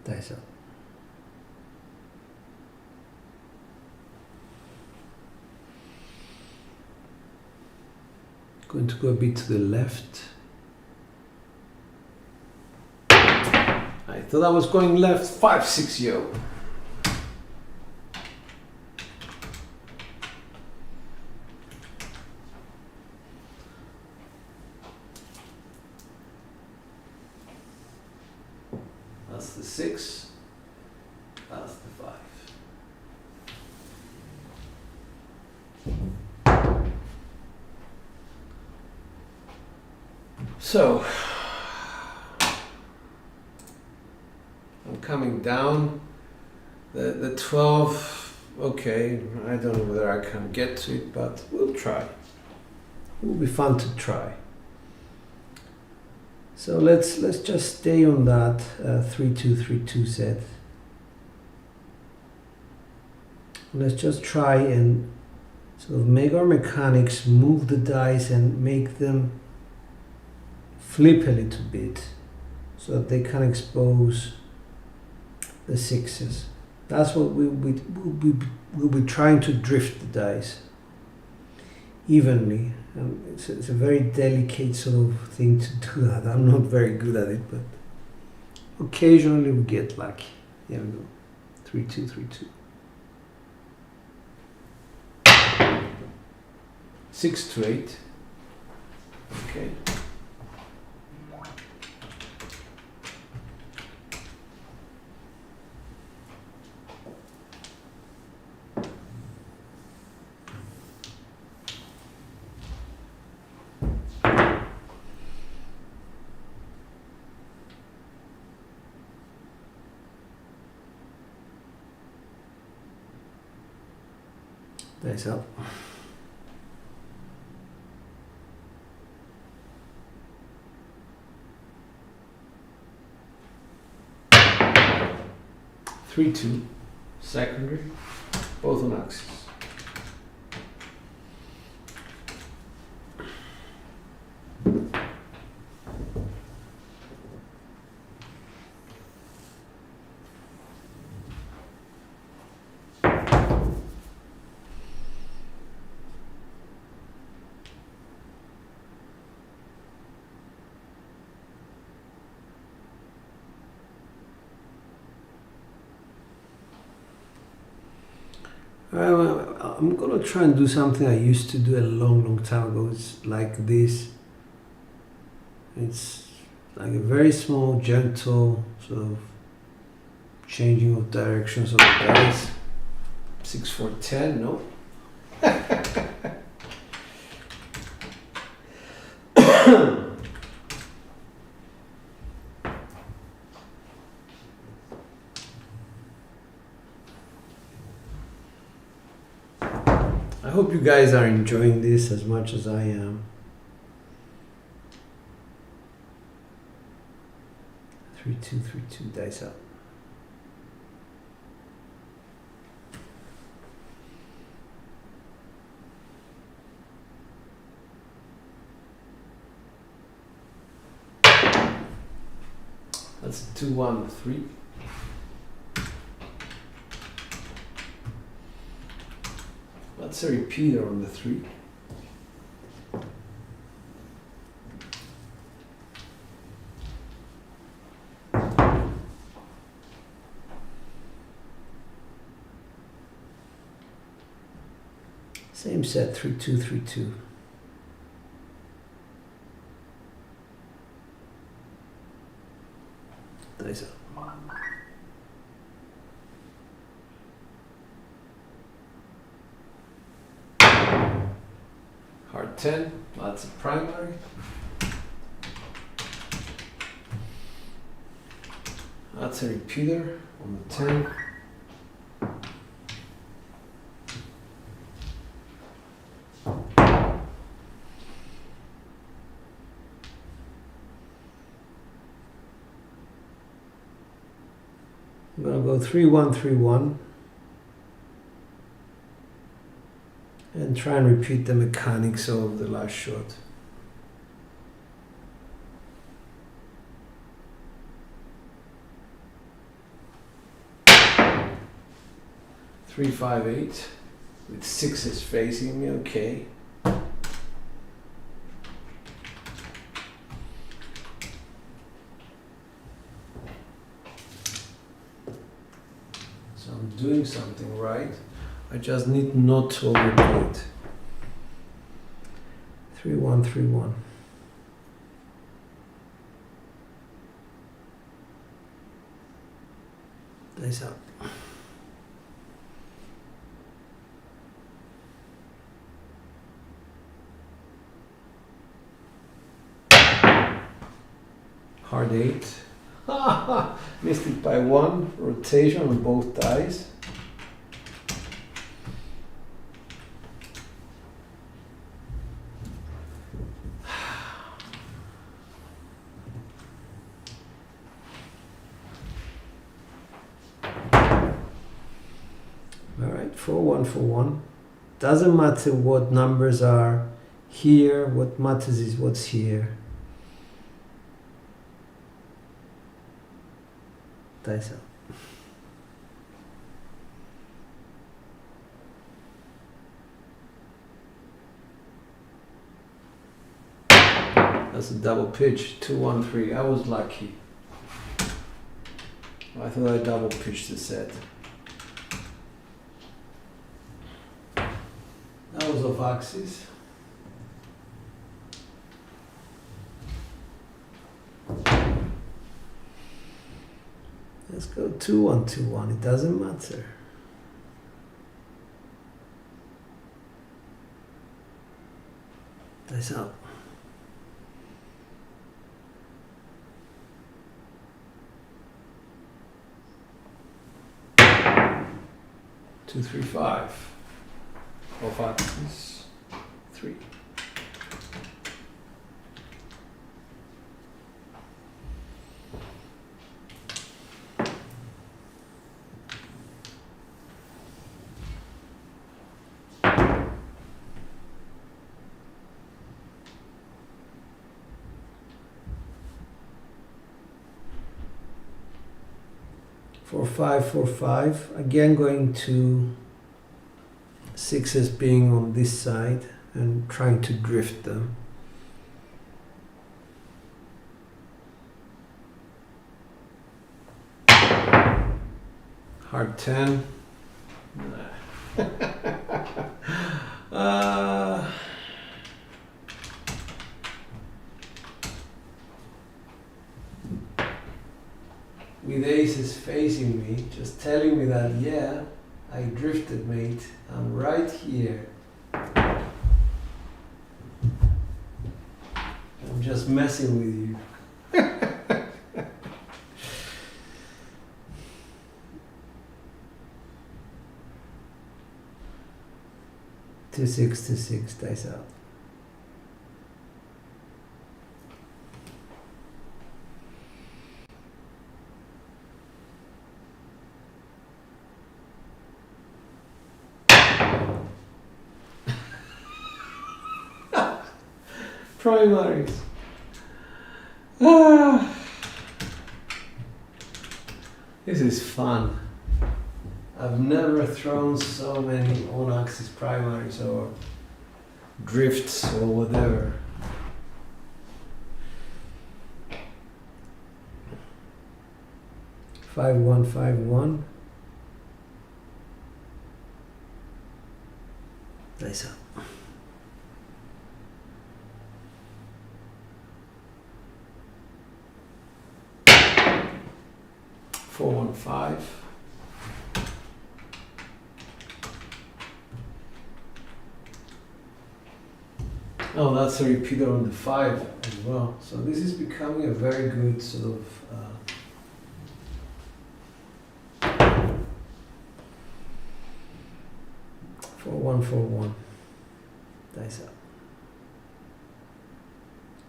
Dice out. Going to go a bit to the left. I thought I was going left. 5-6 yo. That's the 6. That's the 5. So I'm coming down. The 12. Okay, I don't know whether I can get to it, but we'll try. It will be fun to try. So let's just stay on that 3232 set. Let's just try and sort of make our mechanics move the dice and make them flip a little bit so that they can expose the sixes. That's what we'll be trying to drift the dice evenly. It's a very delicate sort of thing to do that. I'm not very good at it, but occasionally we get lucky. Here we go. 3232. 6 to 8. Okay. Dice up. Three, two, secondary, both on axis. I'm gonna try and do something I used to do a long time ago. It's like this. It's like a very small, gentle sort of changing of directions of the dice. 6, 4, 10, no? I hope you guys are enjoying this as much as I am. 3232 dice up. That's 2, 1, 3. That's a repeater on the 3. Same set, 3232. Dice up. Hard 10, that's a primary. That's a repeater on the 10. I'm gonna go 3131 and try and repeat the mechanics of the last shot. Three, 5, 8 with 6s facing me, okay. So I'm doing something right. I just need not to overdo it. 3131. Dice up. Hard 8. Missed it by 1. Rotation on both dice. 4141. Doesn't matter what numbers are here, what matters is what's here. Dice out. That's a double pitch, 213. I was lucky. I thought I double pitched the set. That was off axis. Let's go 2121. It doesn't matter. Dice out. Two, three, five. Off axis. 3. Four, 5, 4, 5. Again, going to sixes being on this side and trying to drift them. Hard 10. With aces facing me, just telling me that, yeah, I drifted, mate. I'm right here. I'm just messing with you. 2, 6, 2, 6, dice out. Primaries. This is fun. I've never thrown so many on-axis primaries or drifts or whatever. Five, 1, 5, 1. Dice up. Four, 1, 5. Oh, that's a repeater on the 5 as well. So this is becoming a very good sort of 4, 1, 4, 1. Dice up.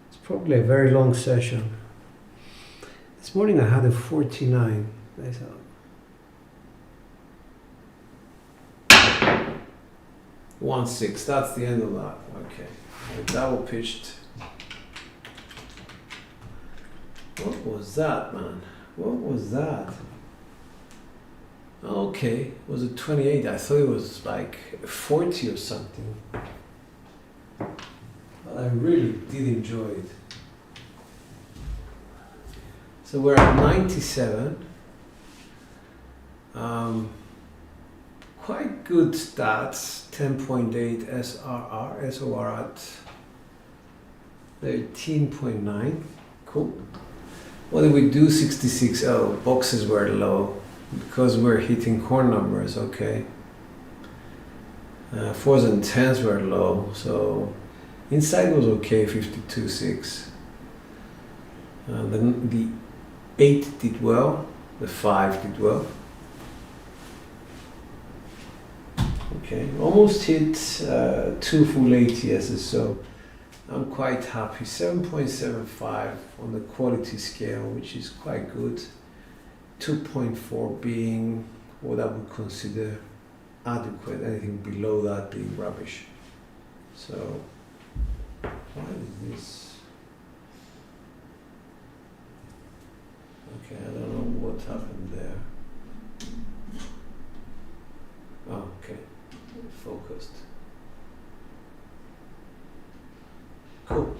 It's probably a very long session. This morning I had a 49. Dice out. 1, 6. That's the end of that. Okay. Double pitched. What was that, man? What was that? Okay, it was a 28. I thought it was like 40 or something. But I really did enjoy it. So we're at 97. Quite good stats. 10.8 SRR, SOR at 13.9. Cool. What did we do? 66. Oh, boxes were low because we're hitting core numbers. Okay. 4s and 10s were low, so inside was okay. 52.6. Then the 8 did well. The 5 did well. Okay, almost hit 2 full ATSs, so I'm quite happy. 7.75 on the quality scale, which is quite good. 2.4 being what I would consider adequate. Anything below that being rubbish. So why is this? Okay, I don't know what happened there. Oh, okay, focused. Cool.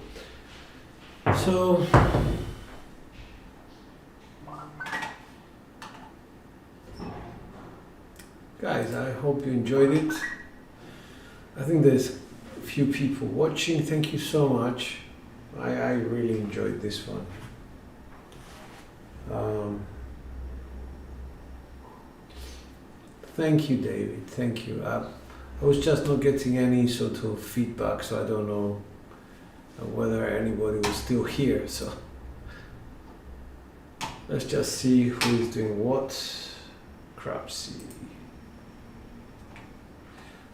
So guys, I hope you enjoyed it. I think there's a few people watching. Thank you so much. I really enjoyed this one. Thank you, David. Thank you. I was just not getting any sort of feedback, so I don't know whether anybody was still here. So let's just see who is doing what. Crapsee.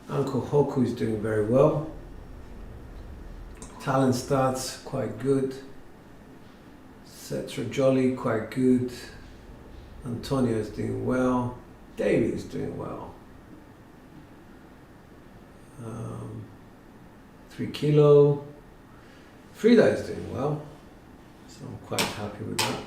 Uncle Hoku is doing very well. Talent stats quite good. Setra Jolly quite good. Antonio is doing well. David is doing well. 3 Kilo. Frida is doing well. So I'm quite happy with that.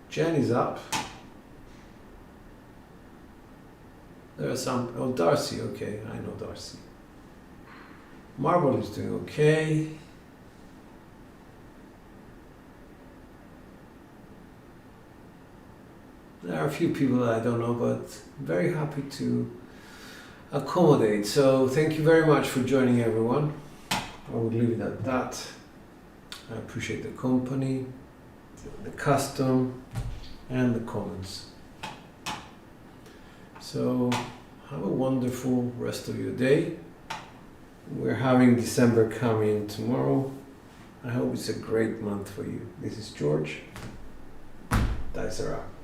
Jen is up. There are some, oh, Darcy, okay, I know Darcy. Marble is doing okay. There are a few people that I don't know, but I'm very happy to accommodate. So thank you very much for joining, everyone. I would leave it at that. I appreciate the company, the custom, and the comments. So have a wonderful rest of your day. We're having December coming tomorrow. I hope it's a great month for you. This is George. Dice are up.